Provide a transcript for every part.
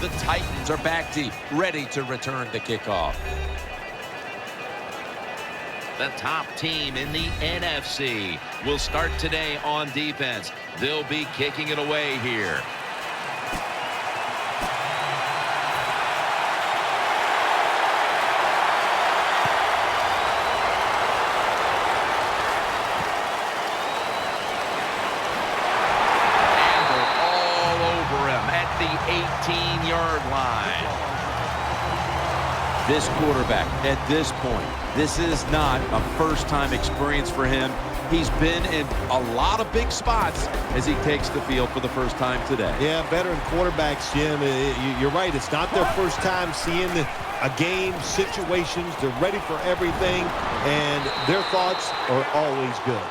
The Titans are back deep, ready to return the kickoff. The top team in the NFC will start today on defense. They'll be kicking it away here. And they're all over him at the 18-yard line. This quarterback, at this point, this is not a first-time experience for him. He's been in a lot of big spots as he takes the field for the first time today. Yeah, veteran quarterbacks, Jim, you're right. It's not their first time seeing a game, situations. They're ready for everything, and their thoughts are always good.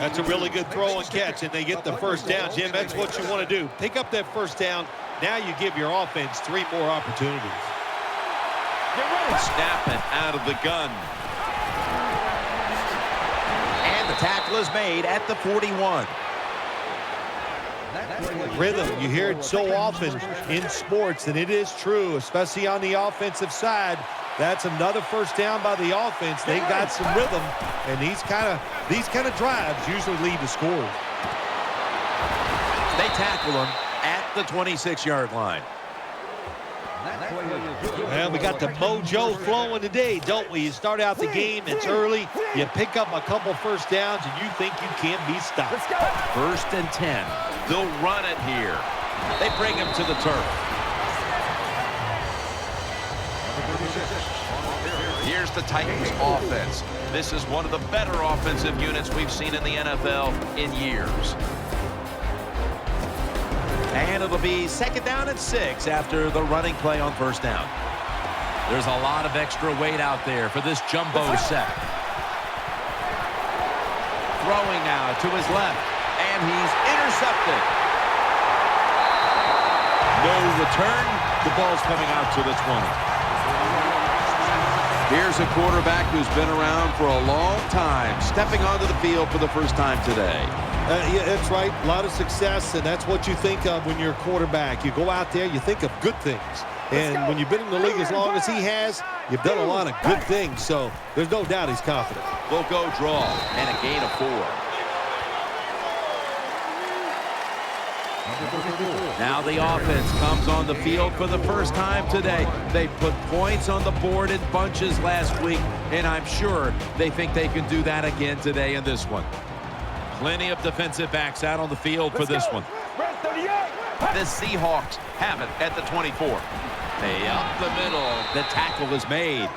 That's a really good throw and catch, and they get the first down. Jim, that's what you want to do. Pick up that first down. Now you give your offense 3 more opportunities. Snapping out of the gun. And the tackle is made at the 41. Rhythm, you hear it so often in sports, and it is true, especially on the offensive side. That's another first down by the offense. They got some rhythm, and these kind of drives usually lead to scores. They tackle him at the 26-yard line. Well, we got the mojo flowing today, don't we? You start out the game, it's early, you pick up a couple first downs, and you think you can't be stopped. 1st and 10. They'll run it here. They bring him to the turf. Here's the Titans offense. This is one of the better offensive units we've seen in the NFL in years. And it'll be 2nd down and 6 after the running play on 1st down. There's a lot of extra weight out there for this jumbo set. Throwing now to his left, and he's intercepted. No return. The ball's coming out to the 20. Here's a quarterback who's been around for a long time, stepping onto the field for the first time today. Yeah, that's right. A lot of success, and that's what you think of when you're a quarterback. You go out there, you think of good things. And when you've been in the league as long as he has, you've done a lot of good things. So there's no doubt he's confident. They'll go draw, and a gain of 4. Now the offense comes on the field for the first time today. They put points on the board in bunches last week, and I'm sure they think they can do that again today in this one. Plenty of defensive backs out on the field for this one. The Seahawks have it at the 24. Hey, up the middle. The tackle is made.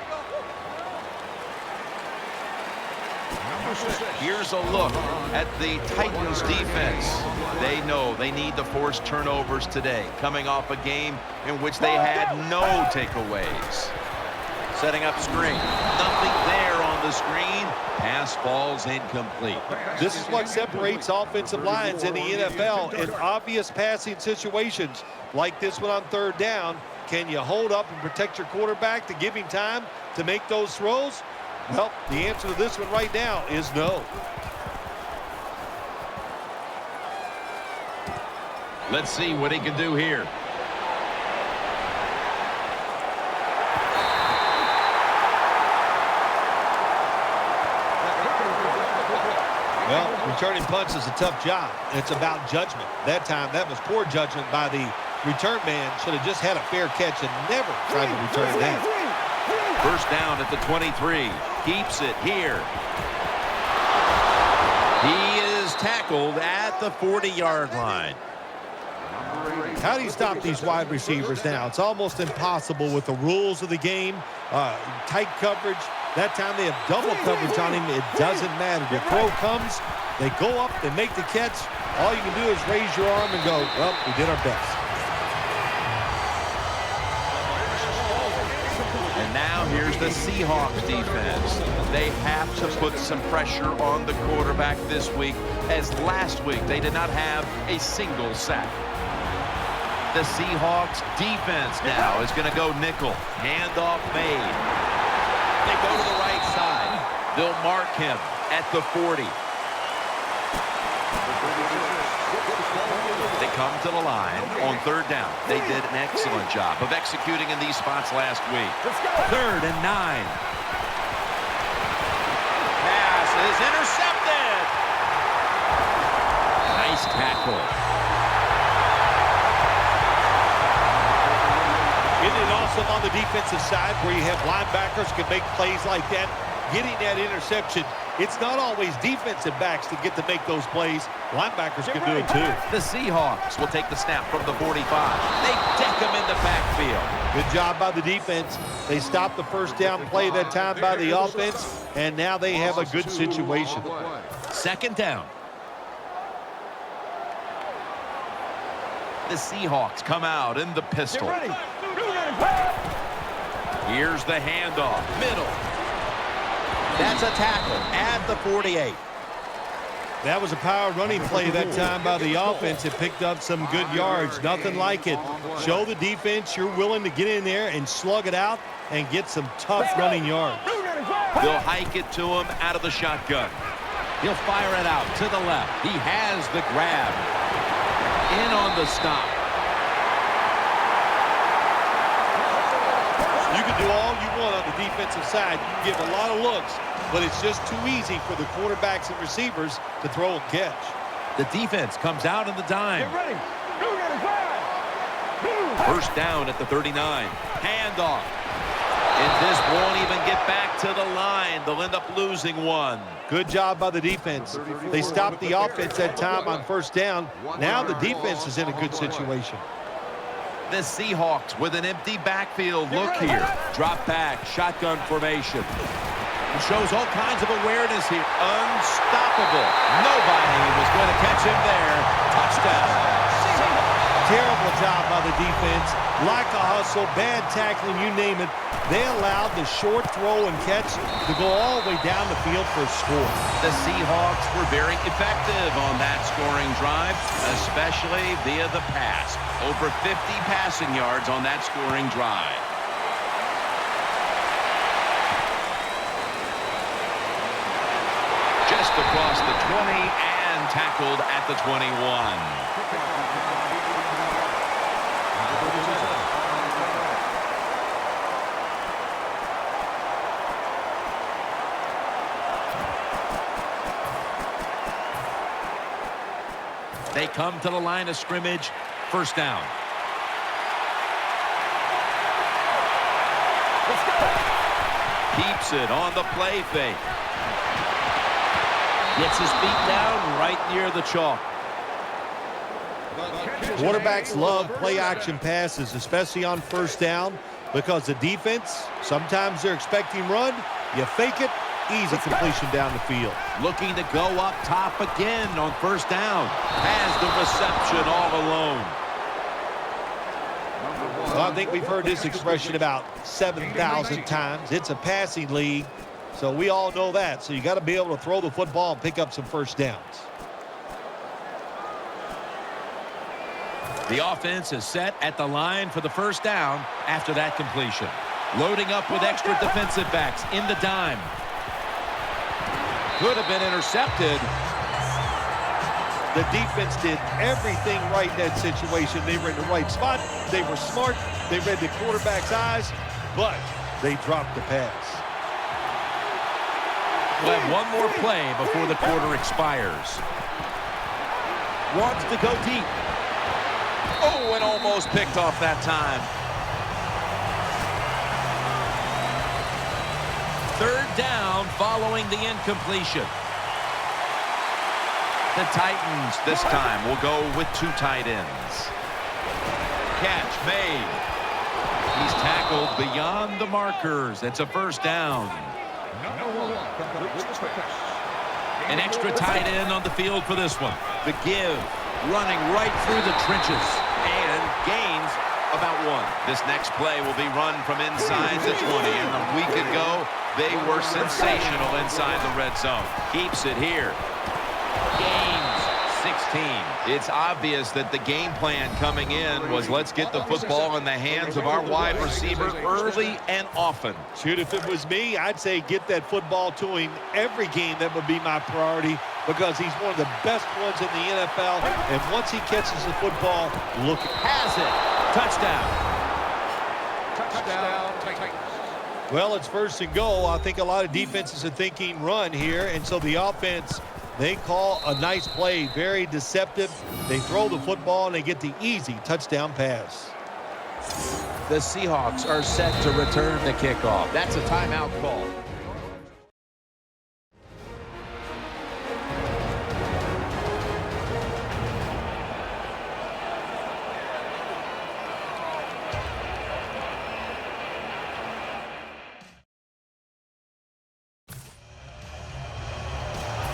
Here's a look at the Titans defense. They know they need to force turnovers today, coming off a game in which they had no takeaways. Setting up screen. Nothing there on the screen. Pass falls incomplete. This is what separates offensive lines in the NFL. In obvious passing situations like this one on 3rd down, can you hold up and protect your quarterback to give him time to make those throws? Well, the answer to this one right now is no. Let's see what he can do here. Well, returning punts is a tough job. It's about judgment. That time, that was poor judgment by the return man. Should have just had a fair catch and never tried to return that. 1st down at the 23. Keeps it here. He is tackled at the 40-yard line. How do you stop these wide receivers now? It's almost impossible with the rules of the game. Tight coverage. That time they have double coverage on him. It doesn't matter. The throw comes, they go up, they make the catch. All you can do is raise your arm and go, well, we did our best. And now here's the Seahawks defense. They have to put some pressure on the quarterback this week, as last week they did not have a single sack. The Seahawks defense now is going to go nickel. Handoff made. They go to the right side. They'll mark him at the 40. They come to the line on third down. They did an excellent job of executing in these spots last week. 3rd and 9. Pass is intercepted. Nice tackle. Isn't it awesome on the defensive side where you have linebackers can make plays like that? Getting that interception, it's not always defensive backs that get to make those plays. Linebackers can do it too. The Seahawks will take the snap from the 45. They deck them in the backfield. Good job by the defense. They stopped the first down play that time by the offense, and now they have a good situation. 2nd down. The Seahawks come out in the pistol. Here's the handoff. Middle. That's a tackle at the 48. That was a power running play that time by the offense. It picked up some good yards. Nothing like it. Show the defense you're willing to get in there and slug it out and get some tough running yards. They'll hike it to him out of the shotgun. He'll fire it out to the left. He has the grab. In on the stop. You can do all you want on the defensive side. You can give a lot of looks, but it's just too easy for the quarterbacks and receivers to throw and catch. The defense comes out in the dime. 1st down at the 39. Handoff. And this won't even get back to the line. They'll end up losing one. Good job by the defense. They stopped the offense that time on 1st down. Now the defense is in a good situation. The Seahawks with an empty backfield. Look here. Drop back. Shotgun formation. He shows all kinds of awareness here. Unstoppable. Nobody was going to catch him there. Touchdown. Terrible job by the defense. Like a hustle, bad tackling, you name it. They allowed the short throw and catch to go all the way down the field for a score. The Seahawks were very effective on that scoring drive, especially via the pass. Over 50 passing yards on that scoring drive. Just across the 20 and tackled at the 21. They come to the line of scrimmage. 1st down. Keeps it on the play fake. Gets his feet down right near the chalk. Quarterbacks love play-action passes, especially on 1st down, because the defense, sometimes they're expecting run. You fake it, easy completion down the field. Looking to go up top again on 1st down. Has the reception all alone. Well, I think we've heard this expression about 7,000 times. It's a passing league, so we all know that. So you got to be able to throw the football and pick up some 1st downs. The offense is set at the line for the 1st down after that completion. Loading up with extra defensive backs in the dime. Could have been intercepted. The defense did everything right in that situation. They were in the right spot. They were smart. They read the quarterback's eyes, but they dropped the pass. We'll have one more play before the quarter expires. Wants to go deep. Oh, and almost picked off that time. 3rd down following the incompletion. The Titans this time will go with 2 tight ends. Catch made. He's tackled beyond the markers. It's a 1st down. An extra tight end on the field for this one. The give, running right through the trenches, and gains about 1. This next play will be run from inside the 20, and a week ago, they were sensational inside the red zone. Keeps it here. Gains 16. It's obvious that the game plan coming in was let's get the football in the hands of our wide receivers early and often. Shoot, if it was me, I'd say get that football to him every game. That would be my priority. because he's one of the best ones in the NFL. And once he catches the football, look. Has it. Touchdown. Well, it's first and goal. I think a lot of defenses are thinking run here, and so the offense, they call a nice play, very deceptive. They throw the football, and they get the easy touchdown pass. The Seahawks are set to return the kickoff. That's a timeout call.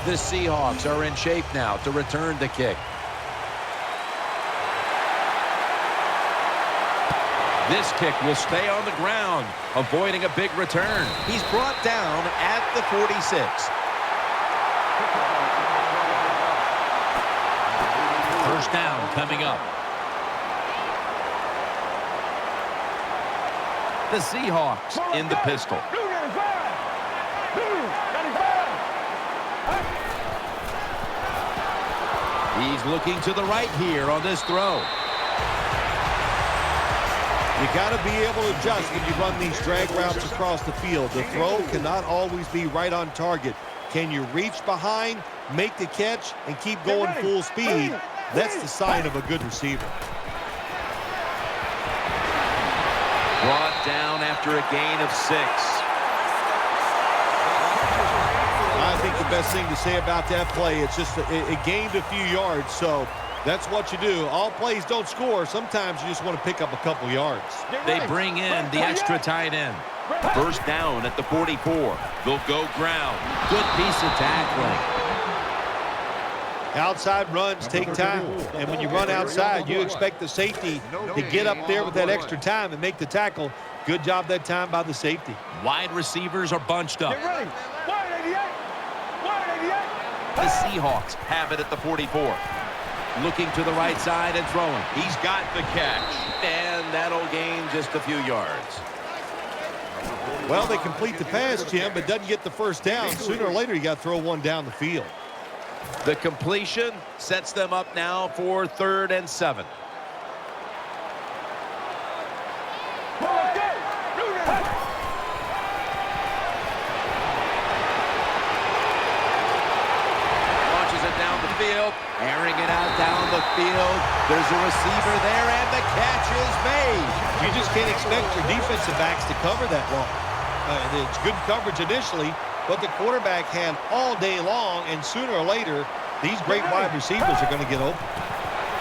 The Seahawks are in shape now to return the kick. This kick will stay on the ground, avoiding a big return. He's brought down at the 46. First down coming up. The Seahawks in the pistol. He's looking to the right here on this throw. You got to be able to adjust when you run these drag routes across the field. The throw cannot always be right on target. Can you reach behind, make the catch, and keep going full speed? That's the sign of a good receiver. Brought down after a gain of 6. I think the best thing to say about that play, it's just it gained a few yards, so that's what you do. All plays don't score. Sometimes you just want to pick up a couple yards. They bring in the extra tight end. First down at the 44. They'll go ground. Good piece of tackling. Outside runs take time, and when you run outside, you expect the safety to get up there with that extra time and make the tackle. Good job that time by the safety. Wide receivers are bunched up. The Seahawks have it at the 44. Looking to the right side and throwing. He's got the catch, and that'll gain just a few yards. Well, they complete the pass, Jim, but doesn't get the first down. Sooner or later, you got to throw one down the field. The completion sets them up now for 3rd and 7. Launches it down the field, airing it out down the field. There's a receiver there, and the catch is made. You just can't expect your defensive backs to cover that long. It's good coverage initially, but the quarterback had all day long, and sooner or later, these great wide receivers are going to get open.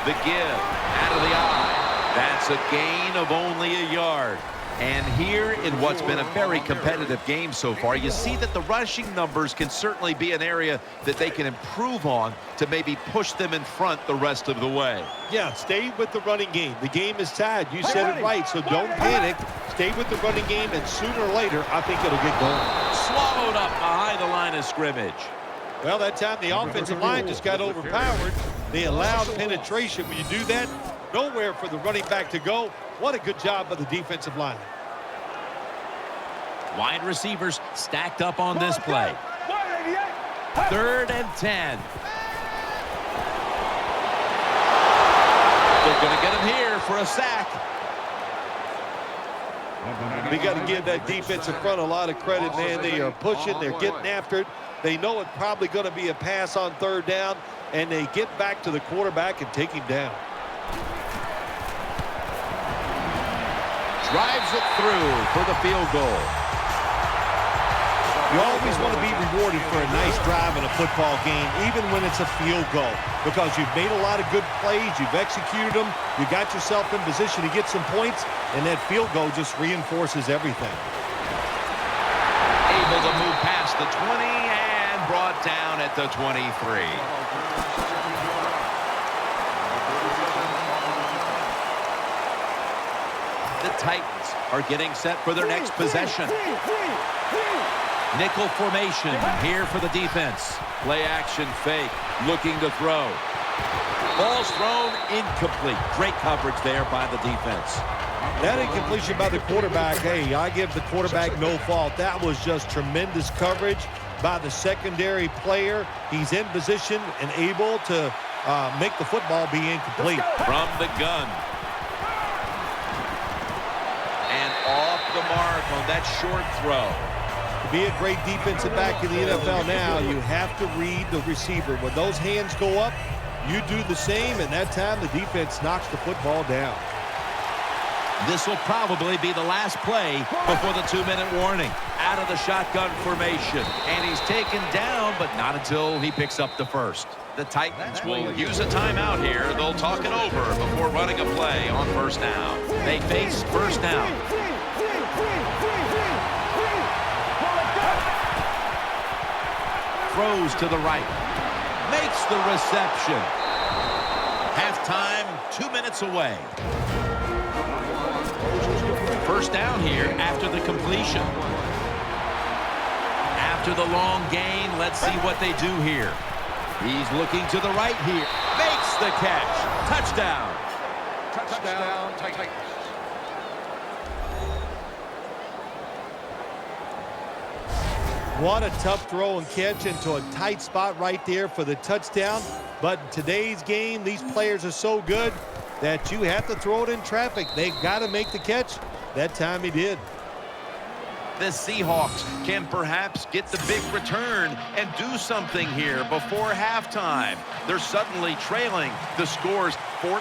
The give out of the eye. That's a gain of only a yard. And here in what's been a very competitive game so far, you see that the rushing numbers can certainly be an area that they can improve on to maybe push them in front the rest of the way. Yeah, stay with the running game. The game is tied. You said it right, so don't panic. Stay with the running game, and sooner or later, I think it'll get going. Swallowed up behind the line of scrimmage. Well, that time the offensive line just got overpowered. They allowed penetration. When you do that, nowhere for the running back to go. What a good job by the defensive line. Wide receivers stacked up on this play. 3rd and 10. They're going to get him here for a sack. We got to give that defensive front a lot of credit, man. They are pushing. They're getting after it. They know it's probably going to be a pass on 3rd down, and they get back to the quarterback and take him down. Drives it through for the field goal. You always want to be rewarded for a nice drive in a football game, even when it's a field goal, because you've made a lot of good plays, you've executed them, you got yourself in position to get some points, and that field goal just reinforces everything. Able to move past the 20 and brought down at the 23. The Titans are getting set for their next possession. Nickel formation here for the defense. Play action fake, looking to throw. Ball's thrown incomplete. Great coverage there by the defense. That incompletion by the quarterback, hey, I give the quarterback no fault. That was just tremendous coverage. by the secondary player. He's in position and able to make the football be incomplete. From the gun. And off the mark on that short throw. To be a great defensive back in the NFL now, you have to read the receiver. When those hands go up, you do the same, and that time the defense knocks the football down. This will probably be the last play before the 2-minute warning. Out of the shotgun formation. And he's taken down, but not until he picks up the first. The Titans will use a timeout here. They'll talk it over before running a play on first down. They face first down. Throws to the right. Makes the reception. Halftime, 2 minutes away. First down here after the completion. After the long gain, let's see what they do here. He's looking to the right here. Makes the catch. Touchdown. Touchdown, Titans. What a tough throw and catch into a tight spot right there for the touchdown. But in today's game, these players are so good that you have to throw it in traffic. They've got to make the catch. That time he did. The Seahawks can perhaps get the big return and do something here before halftime. They're suddenly trailing. The score's 14-10.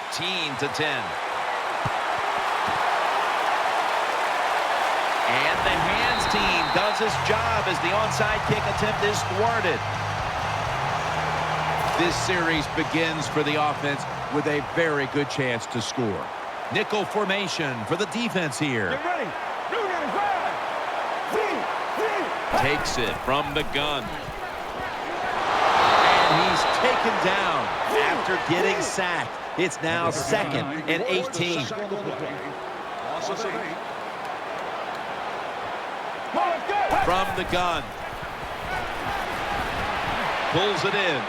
And the hands team does its job as the onside kick attempt is thwarted. This series begins for the offense with a very good chance to score. Nickel formation for the defense here. Get ready. Takes it from the gun. And he's taken down after getting sacked. It's now 2nd and 18. From the gun. Pulls it in.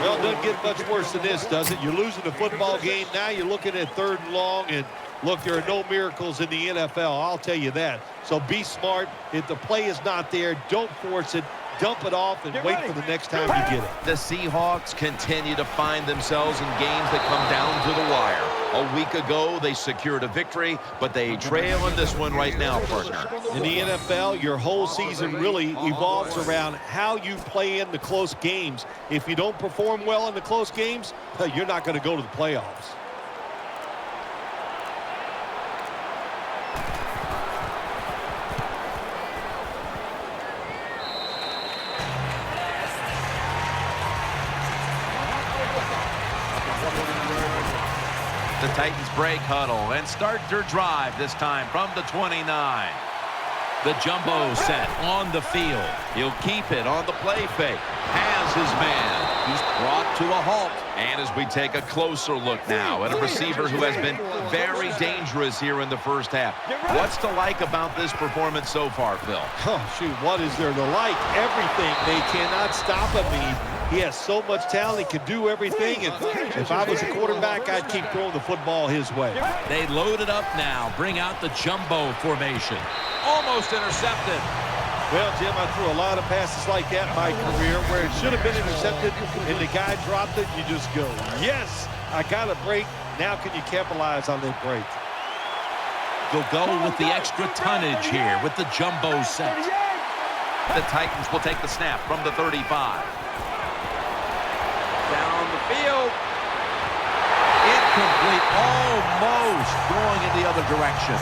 Well, it doesn't get much worse than this, does it? You're losing the football game. Now you're looking at 3rd and long. And, look, there are no miracles in the NFL. I'll tell you that. So be smart. If the play is not there, don't force it. Dump it off and wait for the next time you get it. The Seahawks continue to find themselves in games that come down to the wire. A week ago, they secured a victory, but they trail in this one right now, partner. In the NFL, your whole season really evolves around how you play in the close games. If you don't perform well in the close games, you're not going to go to the playoffs. The Titans break huddle and start their drive this time from the 29. The jumbo set on the field. He'll keep it on the play fake. Has his man. He's brought to a halt. And as we take a closer look now at a receiver who has been very dangerous here in the first half. What's to like about this performance so far, Phil? Oh, shoot, what is there to like? Everything. They cannot stop him. He has so much talent. He can do everything. And if I was a quarterback, I'd keep throwing the football his way. They load it up now. Bring out the jumbo formation. Almost intercepted. Well, Jim, I threw a lot of passes like that in my career where it should have been intercepted and the guy dropped it. You just go, yes, I got a break. Now can you capitalize on that break? You'll go with the extra tonnage here with the jumbo set. The Titans will take the snap from the 35. Down the field. Incomplete. Almost going in the other direction.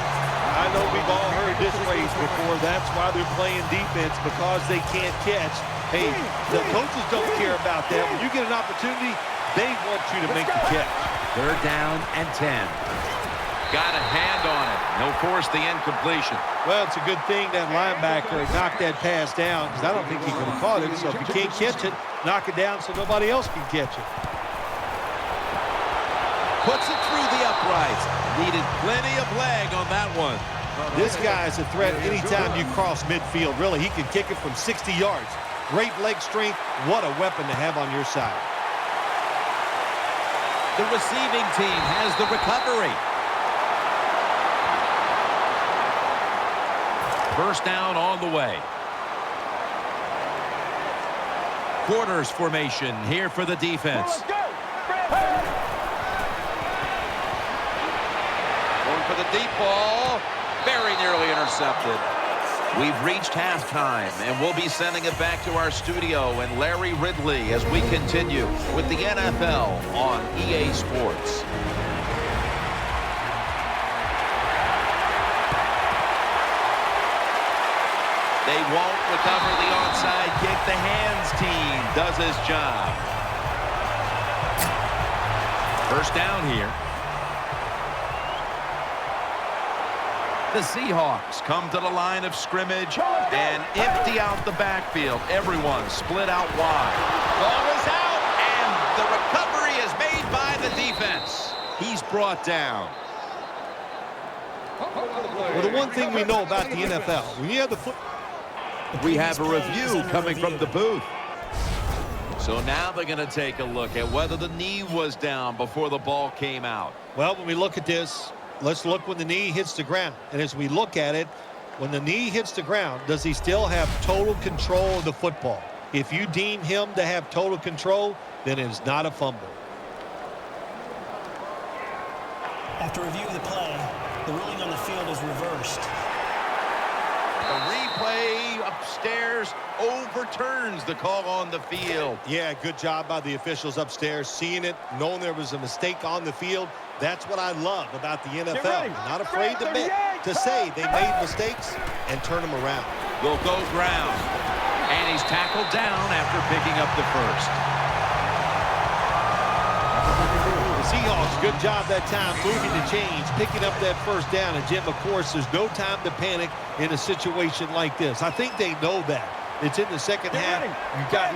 I know we've all heard this phrase before. That's why they're playing defense, because they can't catch. Hey, the coaches don't care about that. When you get an opportunity, they want you to make the catch. 3rd down and 10. Got a hand on it. He'll force the incompletion. Well, it's a good thing that linebacker knocked that pass down, because I don't think he could have caught it. So if you can't catch it, knock it down so nobody else can catch it. Puts it through the uprights. Needed plenty of leg on that one. This guy is a threat anytime you cross midfield. Really, he can kick it from 60 yards. Great leg strength. What a weapon to have on your side. The receiving team has the recovery. First down on the way. Quarters formation here for the defense. Going for the deep ball. Very nearly intercepted. We've reached halftime, and we'll be sending it back to our studio and Larry Ridley as we continue with the NFL on EA Sports. They won't recover the onside kick. The hands team does his job. First down here. The Seahawks come to the line of scrimmage and empty out the backfield. Everyone split out wide. Ball is out, and the recovery is made by the defense. He's brought down. Well, the one thing we know about the NFL, when you have the foot... We have a review coming from the booth. So now they're going to take a look at whether the knee was down before the ball came out. Well, when we look at this, let's look when the knee hits the ground. And as we look at it, when the knee hits the ground, does he still have total control of the football? If you deem him to have total control, then it is not a fumble. After review of the play, the ruling on the field is reversed. The replay upstairs overturns the call on the field. Yeah, good job by the officials upstairs, seeing it, knowing there was a mistake on the field. That's what I love about the NFL. They're not afraid to say they made mistakes and turn them around. Will go ground. And he's tackled down after picking up the first. The Seahawks, good job that time moving the chains, picking up that first down. And, Jim, of course, there's no time to panic in a situation like this. I think they know that. It's in the second half.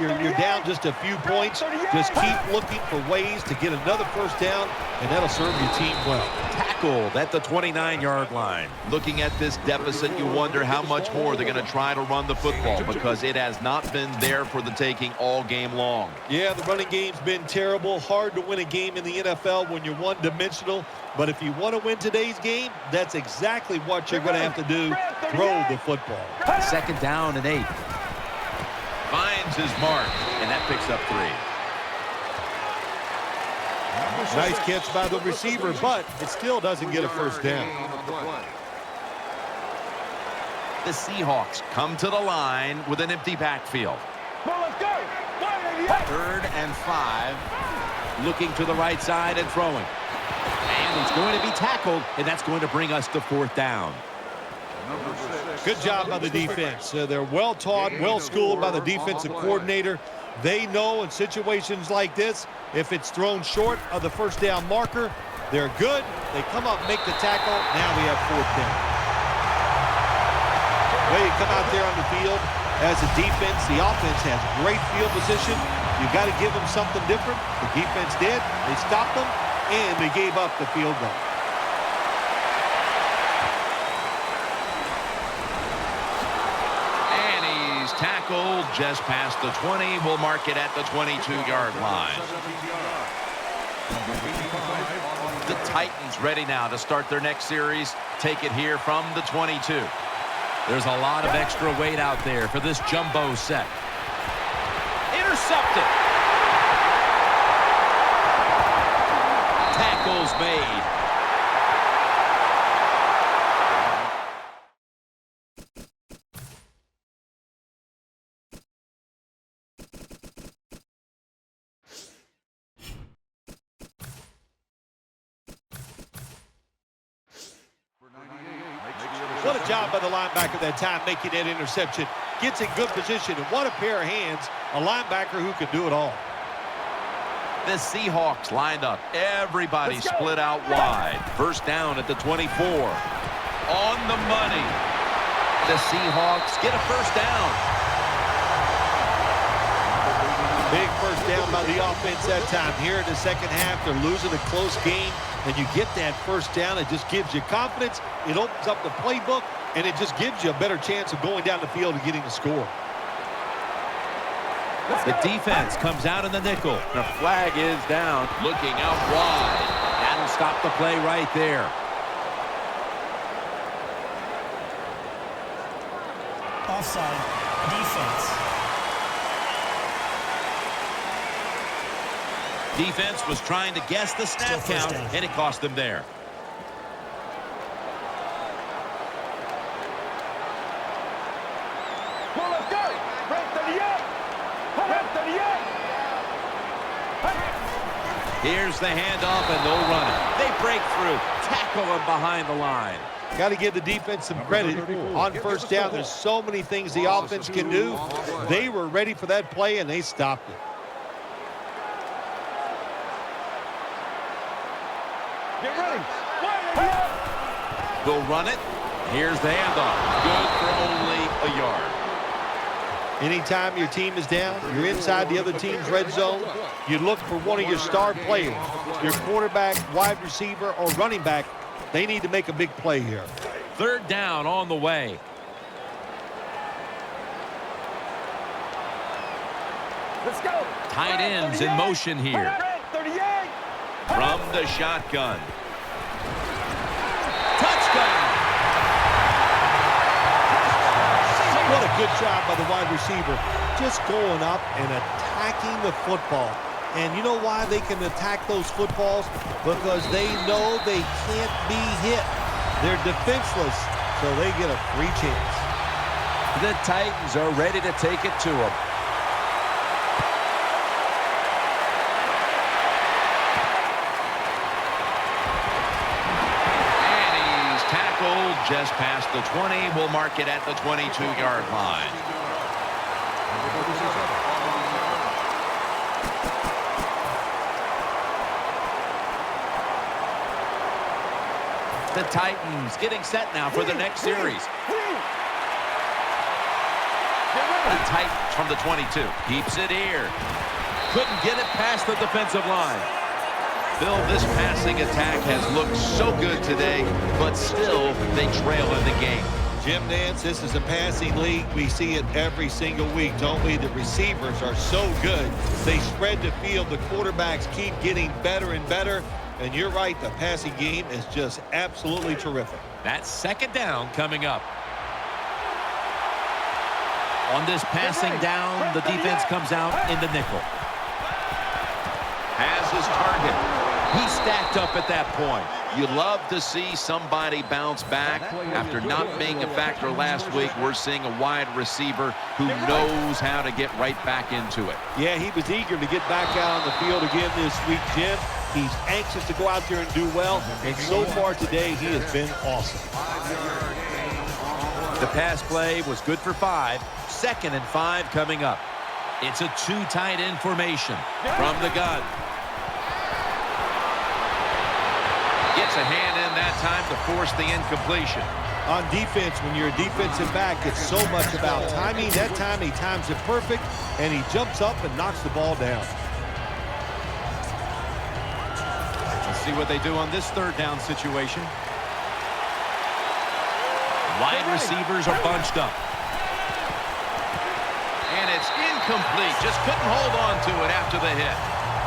You're down just a few points. Just keep looking for ways to get another first down, and that'll serve your team well. Tackled at the 29-yard line. Looking at this deficit, you wonder how much more they're going to try to run the football because it has not been there for the taking all game long. Yeah, the running game's been terrible. Hard to win a game in the NFL when you're one-dimensional. But if you want to win today's game, that's exactly what you're going to have to do. Throw the football. Second down and 8. Finds his mark, and that picks up 3. Nice catch by the receiver, but it still doesn't get a first down. The Seahawks come to the line with an empty backfield. Third and 5. Looking to the right side and throwing. And he's going to be tackled, and that's going to bring us to fourth down. Good job by the defense. They're well-taught, well-schooled by the defensive coordinator. They know in situations like this, if it's thrown short of the first down marker, they're good. They come up, make the tackle. Now we have fourth down. Well, you come out there on the field as a defense. The offense has great field position. You've got to give them something different. The defense did. They stopped them, and they gave up the field goal. Tackled just past the 20. We'll mark it at the 22-yard line. The Titans ready now to start their next series. Take it here from the 22. There's a lot of extra weight out there for this jumbo set. Intercepted. Tackles made. What a job by the linebacker that time making that interception. Gets in good position, and what a pair of hands. A linebacker who can do it all. The Seahawks lined up. Everybody split out wide. First down at the 24. On the money. The Seahawks get a first down. Big first down by the offense that time. Here in the second half, they're losing a close game, and you get that first down. It just gives you confidence. It opens up the playbook, and it just gives you a better chance of going down the field and getting a score. The defense comes out in the nickel. The flag is down. Looking out wide. That'll stop the play right there. offside. Defense. Defense was trying to guess the snap count, and it cost them there. Here's the handoff, and they'll run it. They break through, tackle him behind the line. Got to give the defense some credit. On first down, there's so many things the offense can do. They were ready for that play, and they stopped it. Get ready. They'll run it. Here's the handoff. Good for only a yard. Anytime your team is down, you're inside the other team's red zone, you look for one of your star players, your quarterback, wide receiver, or running back. They need to make a big play here. Third down on the way. Let's go. Tight ends in motion here. 38. From the shotgun. Touchdown! What a good job by the wide receiver, just going up and attacking the football. And you know why they can attack those footballs? Because they know they can't be hit. They're defenseless, so they get a free chance. The Titans are ready to take it to them. And he's tackled just past the 20. We'll mark it at the 22-yard line. The Titans getting set now for the next series. The Titans from the 22. Keeps it here. Couldn't get it past the defensive line. Bill, this passing attack has looked so good today, but still they trail in the game. Jim Nance, this is a passing league. We see it every single week, don't we? The receivers are so good. They spread the field. The quarterbacks keep getting better and better. And you're right, the passing game is just absolutely terrific. That's second down coming up. On this passing down, the defense comes out in the nickel. Has his target. He stacked up at that point. You love to see somebody bounce back. After not being a factor last week, we're seeing a wide receiver who knows how to get right back into it. Yeah, he was eager to get back out on the field again this week, Jim. He's anxious to go out there and do well, and so far today, he has been awesome. The pass play was good for 5. 2nd and 5 coming up. It's a 2 tight end formation from the gun. Gets a hand in that time to force the incompletion. On defense, when you're a defensive back, it's so much about timing. That time, he times it perfect, and he jumps up and knocks the ball down. See what they do on this third down situation. Wide receivers are bunched up. And it's incomplete. Just couldn't hold on to it after the hit.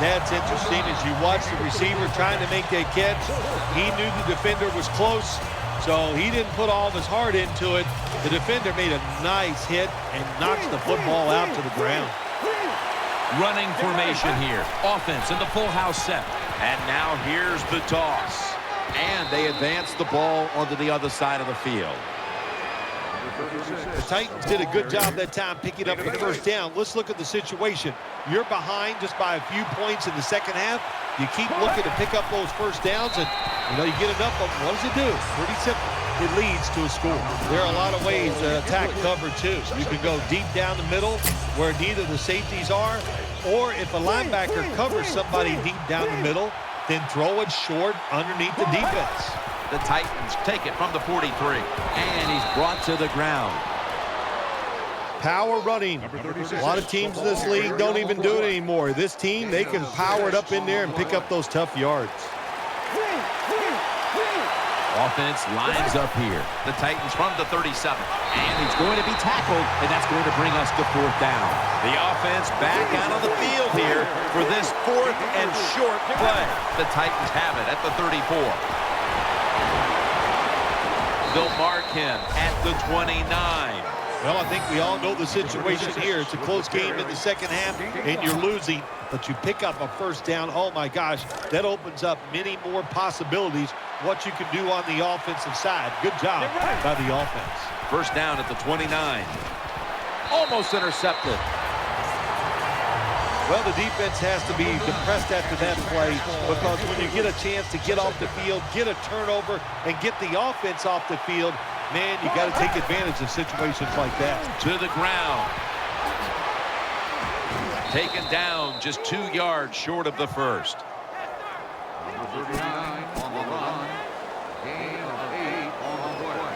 That's interesting. As you watch the receiver trying to make that catch, he knew the defender was close, so he didn't put all of his heart into it. The defender made a nice hit and knocks the football out to the ground. Running formation here. Offense in the full house set. And now here's the toss. And they advance the ball onto the other side of the field. The Titans did a good job that time picking up the first down. Let's look at the situation. You're behind just by a few points in the second half. You keep looking to pick up those first downs, and you get enough of them. What does it do? Pretty simple. It leads to a score. There are a lot of ways to attack cover too. You can go deep down the middle where neither the safeties are, or if a linebacker covers somebody deep down the middle, then throw it short underneath the defense. The Titans take it from the 43, and he's brought to the ground. Power running. A lot of teams in this league don't even do it anymore. This team, they can power it up in there and pick up those tough yards. Offense lines up here. The Titans from the 37. And he's going to be tackled, and that's going to bring us to 4th down. The offense back out on the field here for this 4th and short play. The Titans have it at the 34. They'll mark him at the 29. Well, I think we all know the situation here. It's a close game in the second half, and you're losing, but you pick up a first down. Oh, my gosh, that opens up many more possibilities what you can do on the offensive side. Good job by the offense. First down at the 29. Almost intercepted. Well, the defense has to be depressed after that play because when you get a chance to get off the field, get a turnover, and get the offense off the field, man, you got to take advantage of situations like that. To the ground. Taken down just 2 yards short of the first. Number 39 on the run. Gain of 8 on the play.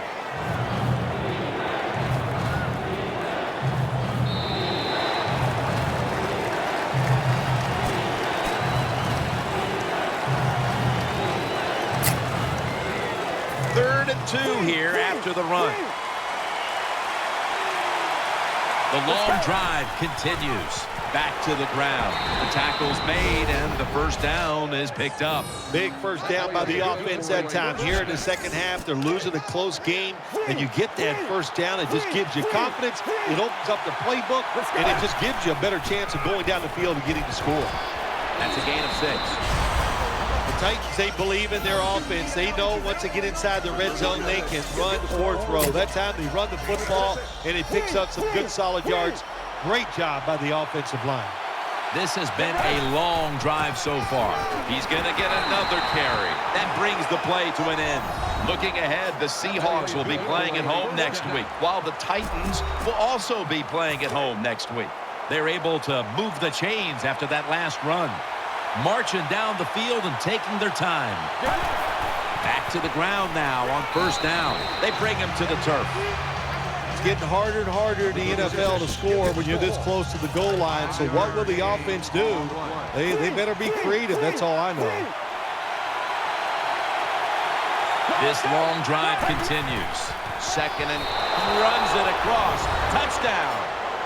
Third and 2 here after the run. The long drive continues. Back to the ground. The tackle's made, and the first down is picked up. Big first down by the offense that time. Here in the second half, they're losing a close game, and you get that first down. It just gives you confidence. It opens up the playbook, and it just gives you a better chance of going down the field and getting the score. That's a gain of 6. The Titans, they believe in their offense. They know once they get inside the red zone, they can run or throw. That time they run the football, and it picks up some good solid yards. Great job by the offensive line. This has been a long drive so far. He's going to get another carry. That brings the play to an end. Looking ahead, the Seahawks will be playing at home next week, while the Titans will also be playing at home next week. They're able to move the chains after that last run. Marching down the field and taking their time. Back to the ground now on first down. They bring him to the turf. It's getting harder and harder in the NFL to score when you're this close to the goal line. So what will the offense do? They better be creative. That's all I know. This long drive continues. Second and runs it across. Touchdown.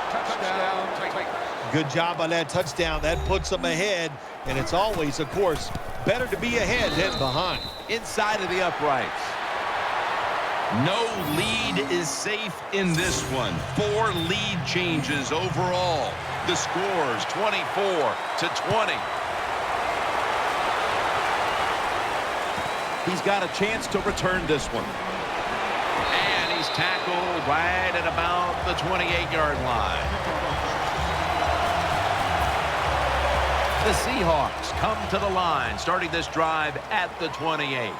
Touchdown. Good job on that touchdown. That puts them ahead. And it's always, of course, better to be ahead than behind. Inside of the uprights. No lead is safe in this one. 4 lead changes overall. The score's 24-20. He's got a chance to return this one. And he's tackled right at about the 28-yard line. The Seahawks come to the line, starting this drive at the 28.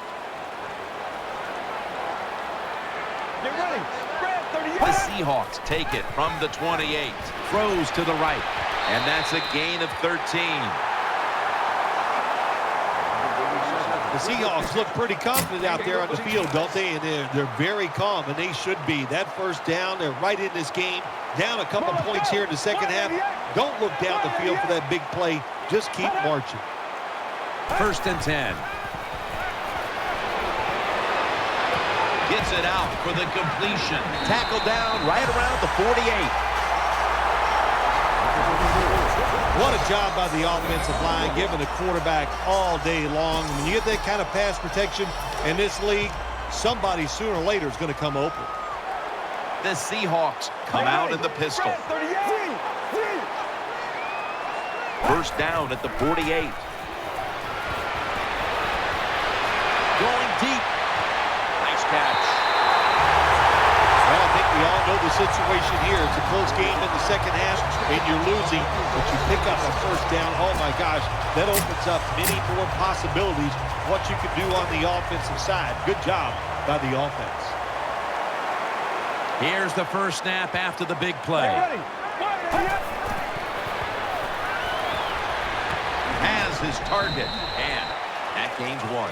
The Seahawks take it from the 28. Throws to the right. And that's a gain of 13. The Seahawks look pretty confident out there on the field, don't they? And they're very calm, and they should be. That first down, they're right in this game. Down a couple points here in the second half. Don't look down the field for that big play. Just keep marching. First and 10. Gets it out for the completion. Tackled down right around the 48. What a job by the offensive line, giving the quarterback all day long. When you get that kind of pass protection in this league, somebody sooner or later is going to come open. The Seahawks come out in the pistol. First down at the 48. Going deep. Nice catch. Well, I think we all know the situation here. It's a close game in the second half, and you're losing, but you pick up a first down. Oh, my gosh, that opens up many more possibilities what you can do on the offensive side. Good job by the offense. Here's the first snap after the big play. Has his target, and that gains 1.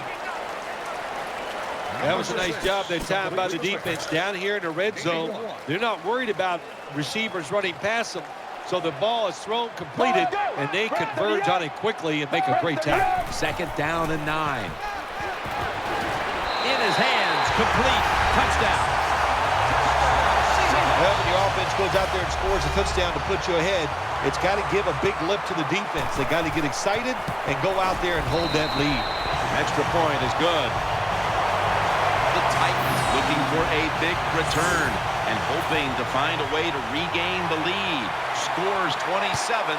That was a nice job that time by the defense. Down here in the red zone, they're not worried about receivers running past them. So the ball is thrown, completed, and they converge on it quickly and make a great tackle. Second down and 9. In his hands, complete, touchdown. Well, when your offense goes out there and scores a touchdown to put you ahead, it's got to give a big lift to the defense. They got to get excited and go out there and hold that lead. Extra point is good. The Titans looking for a big return and hoping to find a way to regain the lead. Scores 27-24.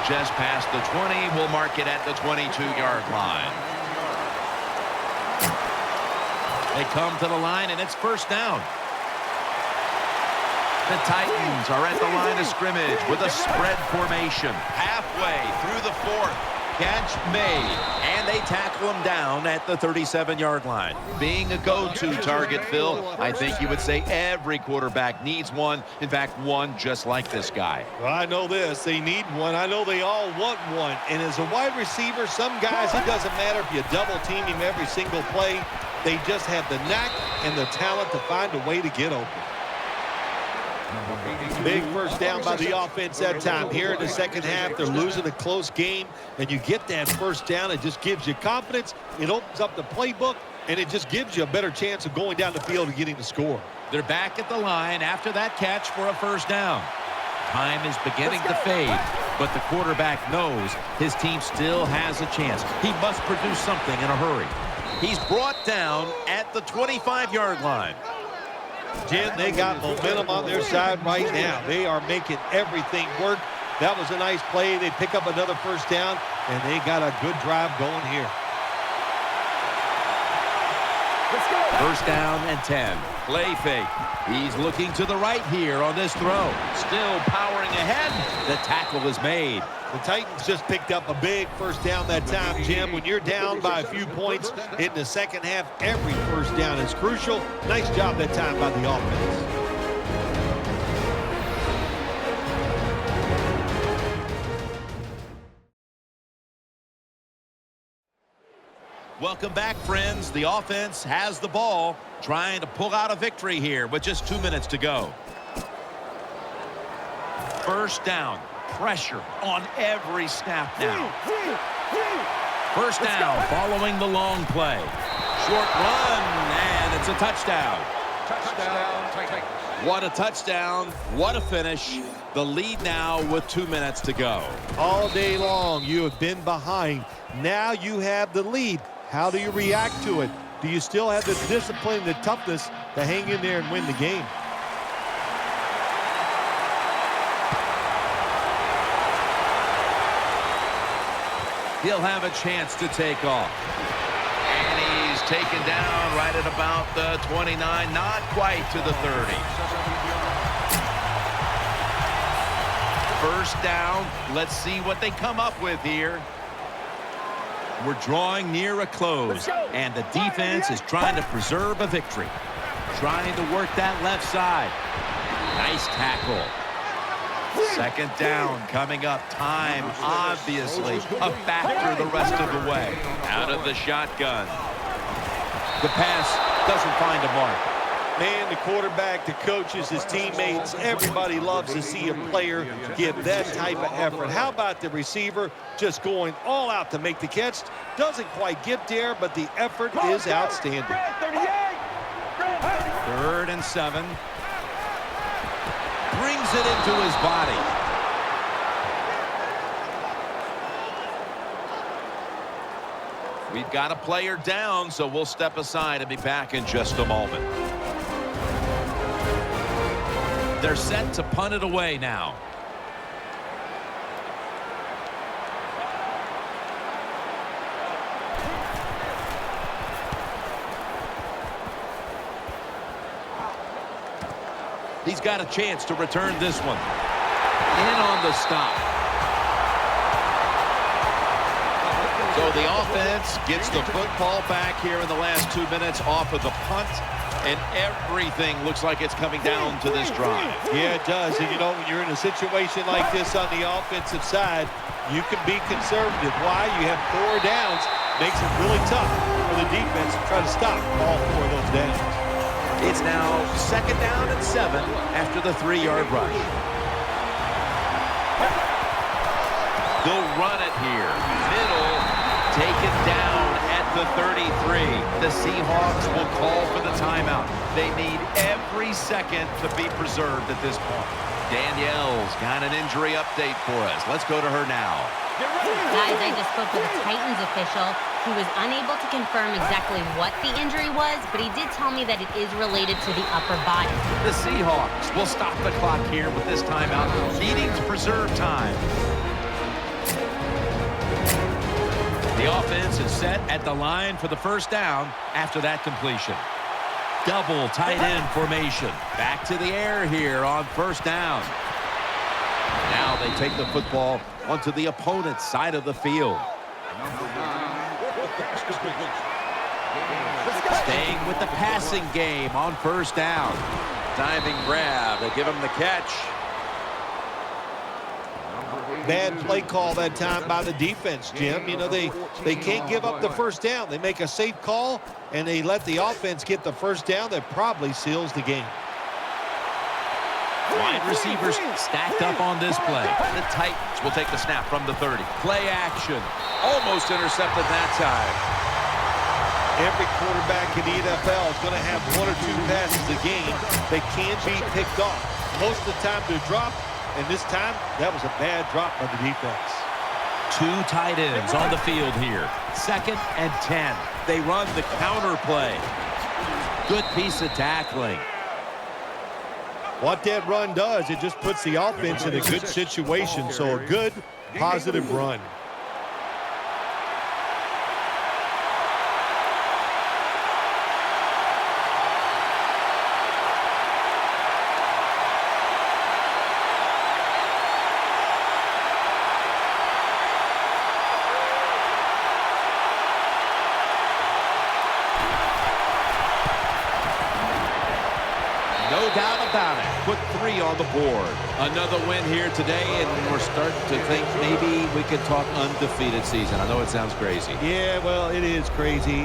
Just past the 20. We'll mark it at the 22-yard line. They come to the line, and it's first down. The Titans are at the line of scrimmage with a spread formation. Halfway through the fourth. Catch made, and they tackle him down at the 37-yard line. Being a go-to target, Phil, I think you would say every quarterback needs one. In fact, one just like this guy. Well, I know this. They need one. I know they all want one. And as a wide receiver, some guys, it doesn't matter if you double team him every single play. They just have the knack and the talent to find a way to get open. Big first down by the offense that time. Here in the second half, they're losing a close game, and you get that first down. It just gives you confidence. It opens up the playbook, and it just gives you a better chance of going down the field and getting the score. They're back at the line after that catch for a first down. Time is beginning to fade, but the quarterback knows his team still has a chance. He must produce something in a hurry. He's brought down at the 25-yard line. Jim, they got momentum on their side right now. They are making everything work. That was a nice play. They pick up another first down, and they got a good drive going here. First down and 10. Play fake. He's looking to the right here on this throw. Still powering ahead. The tackle is made. The Titans just picked up a big first down that time, Jim. When you're down by a few points in the second half, every first down is crucial. Nice job that time by the offense. Welcome back, friends. The offense has the ball, trying to pull out a victory here with just 2 minutes to go. First down. Pressure on every snap now. First down following the long play. Short run, and it's a touchdown. What a touchdown. What a finish. The lead now with 2 minutes to go. All day long, you have been behind. Now you have the lead. How do you react to it? Do you still have the discipline, the toughness to hang in there and win the game? He'll have a chance to take off. And he's taken down right at about the 29, not quite to the 30. First down. Let's see what they come up with here. We're drawing near a close, and the defense is trying to preserve a victory. Trying to work that left side. Nice tackle. Second down coming up. Time, obviously, a factor the rest of the way. Out of the shotgun. The pass doesn't find a mark. Man, the quarterback, the coaches, his teammates, everybody loves to see a player give that type of effort. How about the receiver just going all out to make the catch? Doesn't quite get there, but the effort is outstanding. 3rd and 7. Brings it into his body. We've got a player down, so we'll step aside and be back in just a moment. They're set to punt it away now. He's got a chance to return this one. In on the stop. So the offense gets the football back here in the last 2 minutes off of the punt. And everything looks like it's coming down to this drive. Yeah, it does. And, you know, when you're in a situation like this on the offensive side, you can be conservative. Why? You have 4 downs. Makes it really tough for the defense to try to stop all 4 of those downs. It's now 2nd down and 7 after the 3-yard rush. They'll run it here. Middle, taken down at the 33. The Seahawks will call for the timeout. They need every second to be preserved at this point. Danielle's got an injury update for us. Let's go to her now. Guys, I just spoke with a Titans official who was unable to confirm exactly what the injury was, but he did tell me that it is related to the upper body. The Seahawks will stop the clock here with this timeout, needing to preserve time. The offense is set at the line for the first down after that completion. Double tight end formation. Back to the air here on first down. Now they take the football onto the opponent's side of the field. Staying with the passing game on first down. Diving grab. They give him the catch. Bad play call that time by the defense, Jim. You know, they can't give up the first down. They make a safe call, and they let the offense get the first down. That probably seals the game. Wide receivers stacked up on this play. The Titans will take the snap from the 30. Play action. Almost intercepted that time. Every quarterback in the NFL is going to have one or two passes a game that can be picked off. Most of the time they're dropped, and this time that was a bad drop by the defense. Two tight ends on the field here. 2nd and 10. They run the counter play. Good piece of tackling. What that run does, it just puts the offense in a good situation. So a good, positive run. No doubt about it. Put 3 on the board. Another win here today, and we're starting to think maybe we could talk undefeated season. I know it sounds crazy. Yeah, well, it is crazy.